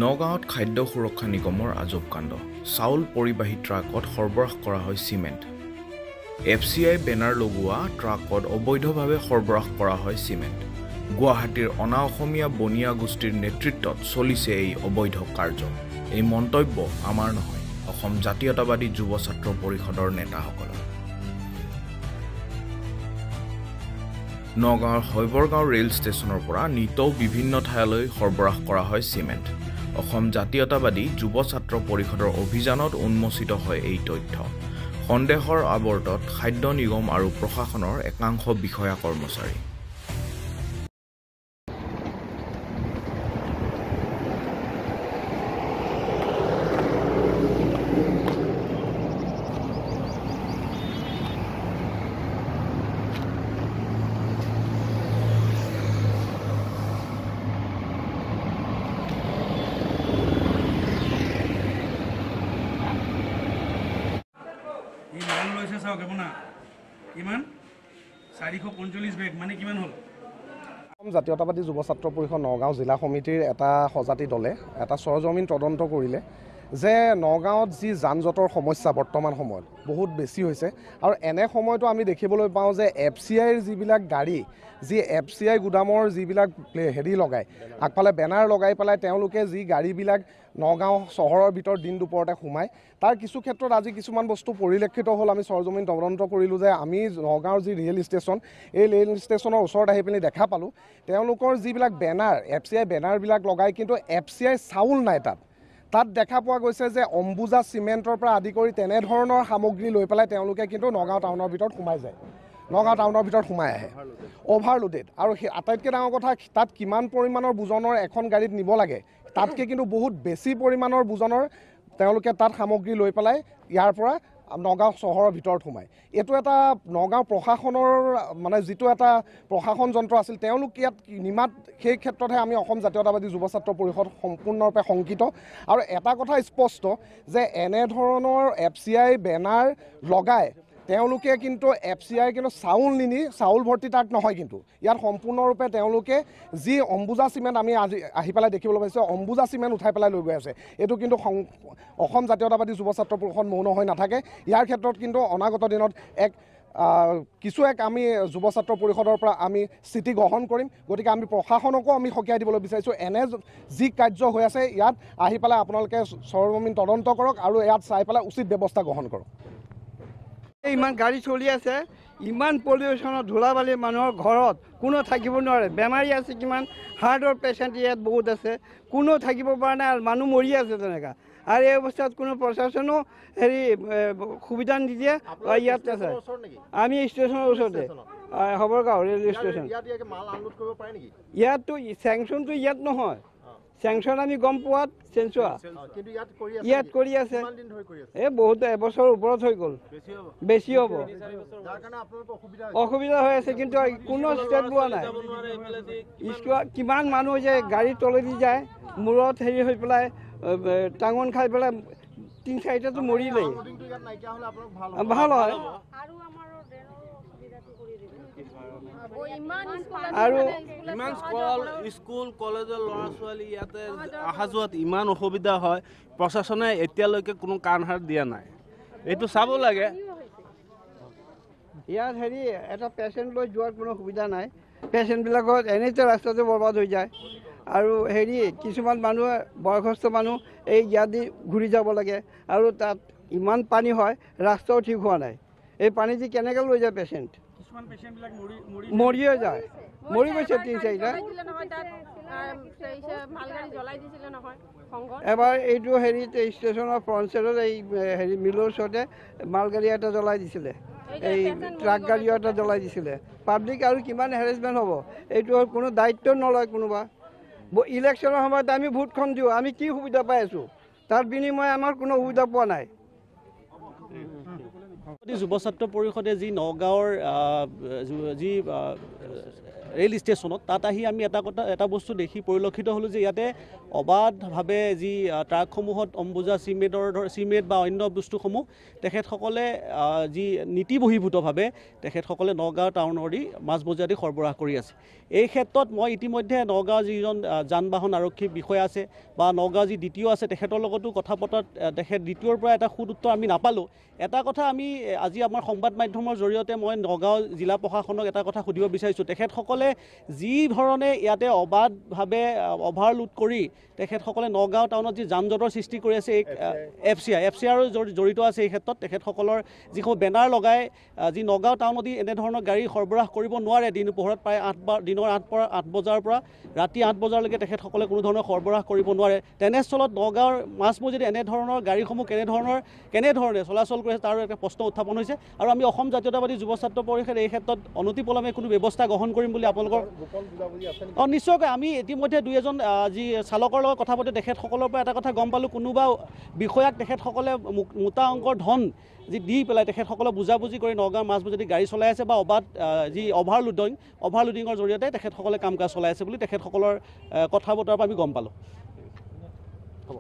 নগাঁৱত খাদ্য সুৰক্ষা নিগমৰ আজব কাণ্ড চাউল পৰিবাহী ট্ৰাকত সৰবৰাহ কৰা হয় চিমেণ্ট FCI বেনাৰ লগোৱা ট্ৰাকত অবৈধভাৱে সৰবৰাহ কৰা হয় চিমেণ্ট গুৱাহাটীৰ অনা অসমীয়া বনিয়া গোষ্ঠীৰ নেতৃত্বত চলিছে এই অবৈধ কাৰ্য এই মন্তব্য আমাৰ নহয় অসম জাতীয়তাবাদী যুৱ ছাত্ৰ পৰিষদৰ নেতাসকলৰ নগাঁৱৰ হৈবৰগাঁও ৰেল ষ্টেচনৰ পৰা নিতৌ বিভিন্ন ঠাইলৈ সৰবৰাহ কৰা হয় চিমেণ্ট অসম জাতীয়তাবাদী যুৱ ছাত্ৰ পৰিষদৰ অভিযানত উন্মোচিত হয় এই তথ্য সন্দেহৰ আৱৰ্তত খাদ্য নিগম আৰু প্ৰশাসনৰ একাংশ বিষয়া কৰ্মচাৰী জাতীয়তাবাদী যুৱ ছাত্ৰ পৰিষদ নগাঁও জিলা সমিতিৰ এটা সজাতি দলে এটা সৰজমিন তদন্ত কৰিলে যে নগাঁৱত যি যান-জঁটৰ সমস্যা বৰ্তমান সময়ত বহুত বেছি হৈছে আৰু এনে সময়তো আমি দেখিবলৈ পাওঁ যে FCIৰ যিবিলাক গাড়ী যি FCI গুদামৰ যিবিলাক হেৰি লগায় আগফালে বেনাৰ লগাই পেলাই তেওঁলোকে যি গাড়ীবিলাক নগাঁও চহৰৰ ভিতৰত দিন দুপৰতে সোমায় তাৰ কিছু ক্ষেত্ৰত আজি কিছুমান বস্তু পৰিলক্ষিত হ'ল আমি সৰজমিন তদন্ত কৰিলোঁ যে আমি নগাঁৱৰ যি ৰেল ষ্টেচন এই ৰেল ষ্টেচনৰ ওচৰত আহি পিনি দেখা পালোঁ তেওঁলোকৰ যিবিলাক বেনাৰ FCI বেনাৰবিলাক লগাই কিন্তু FCI চাউল নাই তাত দেখা পোৱা গৈছে যে অম্বুজা চিমেণ্টৰ পৰা আদি কৰি তেনেধৰণৰ সামগ্ৰী লৈ পেলাই তেওঁলোকে কিন্তু নগাঁও টাউনৰ ভিতৰত সোমাই যায় নগাঁও টাউনৰ ভিতৰত সোমাই আহে অভাৰলোডেড আৰু আটাইতকৈ ডাঙৰ কথা তাত কিমান পৰিমাণৰ বুজনৰ এখন গাড়ীত নিব লাগে তাতকৈ কিন্তু বহুত বেছি পৰিমাণৰ বুজনৰ তেওঁলোকে তাত সামগ্ৰী লৈ পেলাই ইয়াৰ পৰা নগাঁও চহৰৰ ভিতৰত সোমায় এইটো এটা নগাঁও প্ৰশাসনৰ মানে যিটো এটা প্ৰশাসন যন্ত্ৰ আছিল তেওঁলোক ইয়াত নিমাত সেই ক্ষেত্ৰতহে আমি অসম জাতীয়তাবাদী যুৱ ছাত্ৰ পৰিষদ সম্পূৰ্ণৰূপে শংকিত আৰু এটা কথা স্পষ্ট যে এনেধৰণৰ FCI বেনাৰ লগাই তেওঁলোকে কিন্তু FCI কিন্তু চাউল নিনি চাউল ভৰ্তি তাক নহয় কিন্তু ইয়াত সম্পূৰ্ণৰূপে তেওঁলোকে যি অম্বুজা চিমেণ্ট আমি আজি আহি পেলাই দেখিবলৈ পাইছোঁ অম্বুজা চিমেণ্ট উঠাই পেলাই লৈ গৈ আছে এইটো কিন্তু অসম জাতীয়তাবাদী যুৱ ছাত্ৰ পৰিষদ মৌন হৈ নাথাকে ইয়াৰ ক্ষেত্ৰত কিন্তু অনাগত দিনত এক আমি যুৱ ছাত্ৰ পৰিষদৰ পৰা আমি স্থিতি গ্ৰহণ কৰিম গতিকে আমি প্ৰশাসনকো আমি সকীয়াই দিবলৈ বিচাৰিছোঁ এনে যি কাৰ্য হৈ আছে ইয়াত আহি পেলাই আপোনালোকে সৰজমিন তদন্ত কৰক আৰু ইয়াত চাই পেলাই উচিত ব্যৱস্থা গ্ৰহণ কৰক ইমান গাড়ী চলি আছে ইমান পলিউশ্যনত ধূলাবালি মানুহৰ ঘৰত কোনো থাকিব নোৱাৰে বেমাৰী আছে কিমান হাৰ্টৰ পেচেণ্ট ইয়াত বহুত আছে কোনো থাকিব পৰা নাই আৰু মানুহ মৰি আছে তেনেকুৱা আৰু এই অৱস্থাত কোনো প্ৰশাসনো হেৰি সুবিধা নিদিয়ে ইয়াত আছে আমি ষ্টেচনৰ ওচৰতে হৈবৰগাঁও ৰেল ষ্টেচন ইয়াততো চেংচনটো ইয়াত নহয় চেংচন আমি গম পোৱাত চেঞ্চুৱা ইয়াত কৰি আছে এই বহুত এবছৰৰ ওপৰত হৈ গ'ল বেছি হ'ব অসুবিধা হৈ আছে কিন্তু কোনো ষ্টেপ লোৱা নাই কিমান মানুহ যে গাড়ীৰ তলেদি যায় মূৰত হেৰি হৈ পেলাই টাঙন খাই পেলাই 3-4টাতো মৰিলেই ভাল হয় আৰু ইমান স্কুল কলেজৰ ল'ৰা ছোৱালী ইয়াতে অহা যোৱাত ইমান অসুবিধা হয় প্ৰশাসনে এতিয়ালৈকে কোনো কাণসাৰ দিয়া নাই এইটো চাব লাগে ইয়াত হেৰি এটা পেচেণ্ট লৈ যোৱাৰ কোনো সুবিধা নাই পেচেণ্টবিলাকত এনেইতো ৰাস্তাতে বৰবাদ হৈ যায় আৰু হেৰি কিছুমান মানুহে বয়সস্থ মানুহ এই ইয়াত দি ঘূৰি যাব লাগে আৰু তাত ইমান পানী হয় ৰাস্তাও ঠিক হোৱা নাই এই পানী দি কেনেকৈ লৈ যায় পেচেণ্ট মৰিয়ে যায় মৰি গৈছে 3-4টা এবাৰ এইটো হেৰি ষ্টেচনৰ ফ্ৰণ্ট চাইডত এই হেৰি মিলৰ ওচৰতে মালগাড়ী এটা জ্বলাই দিছিলে এই ট্ৰাক গাড়ীও এটা জ্বলাই দিছিলে পাব্লিক আৰু কিমান হেৰেছমেণ্ট হ'ব এইটো কোনো দায়িত্ব নলয় কোনোবা ইলেকশ্যনৰ সময়ত আমি ভোটখন দিওঁ আমি কি সুবিধা পাই আছোঁ তাৰ বিনিময়ে আমাৰ কোনো সুবিধা পোৱা নাই যুৱ ছাত্ৰ পৰিষদে যি নগাঁৱৰ যি ৰেল ষ্টেচনত তাত আহি আমি এটা বস্তু দেখি পৰিলক্ষিত হ'লোঁ যে ইয়াতে অবাধভাৱে যি ট্ৰাকসমূহত অম্বুজা চিমেণ্ট বা অন্য বস্তুসমূহ তেখেতসকলে যি নীতি বহিৰ্ভূতভাৱে তেখেতসকলে নগাঁও টাউনৰি মাজমজিয়াদি সৰবৰাহ কৰি আছে। এই ক্ষেত্ৰত মই ইতিমধ্যে নগাঁও যিজন যান বাহন আৰক্ষী বিষয়া আছে বা নগাঁও যি দ্বিতীয় আছে তেখেতৰ লগতো কথা পতাত তেখেত দ্বিতীয়ৰ পৰা এটা সুদুত্তৰ আমি নাপালোঁ। এটা কথা আমি আজি আমাৰ সংবাদ মাধ্যমৰ জৰিয়তে মই নগাঁও জিলা প্ৰশাসনক এটা কথা সুধিব বিচাৰিছোঁ, তেখেতসকলে যি ধৰণে ইয়াতে অবাধভাৱে অভাৰলোড কৰি তেখেতসকলে নগাঁও টাউনত যি যান জঁটৰ সৃষ্টি কৰি আছে এই FCI জড়িত আছে। এই ক্ষেত্ৰত তেখেতসকলৰ যিসমূহ বেনাৰ লগাই যি নগাঁও টাউনত এনেধৰণৰ গাড়ী সৰবৰাহ কৰিব নোৱাৰে, দিন পোহৰত প্ৰায় দিনৰ 8 বজাৰ পৰা ৰাতি 8 বজালৈকে তেখেতসকলে কোনো ধৰণৰ সৰবৰাহ কৰিব নোৱাৰে। তেনেস্থলত নগাঁৱৰ মাজমজিয়াত এনেধৰণৰ গাড়ীসমূহ কেনেধৰণে চলাচল কৰি আছে তাৰ এটা প্ৰশ্ন উত্থাপন হৈছে। আৰু আমি অসম জাতীয়তাবাদী যুৱ ছাত্ৰ পৰিষদে এই ক্ষেত্ৰত অনতিপলমে কোনো ব্যৱস্থা গ্ৰহণ কৰিম বুলি আপোনালোকৰ নিশ্চয়কৈ আমি ইতিমধ্যে 2-এজন যি চালকৰ লগত কথা পাতি তেখেতসকলৰ পৰা এটা কথা গম পালোঁ, কোনোবা বিষয়াক তেখেতসকলে মোটা অংকৰ ধন যি দি পেলাই তেখেতসকলক বুজাবুজি কৰি নগাঁৱৰ মাজমজিয়াত গাড়ী চলাই আছে বা অবাধ যি অভাৰলোডিঙৰ জৰিয়তে তেখেতসকলে কাম কাজ চলাই আছে বুলি তেখেতসকলৰ কথা বতৰাৰ পৰা আমি গম পালোঁ। হ'ব।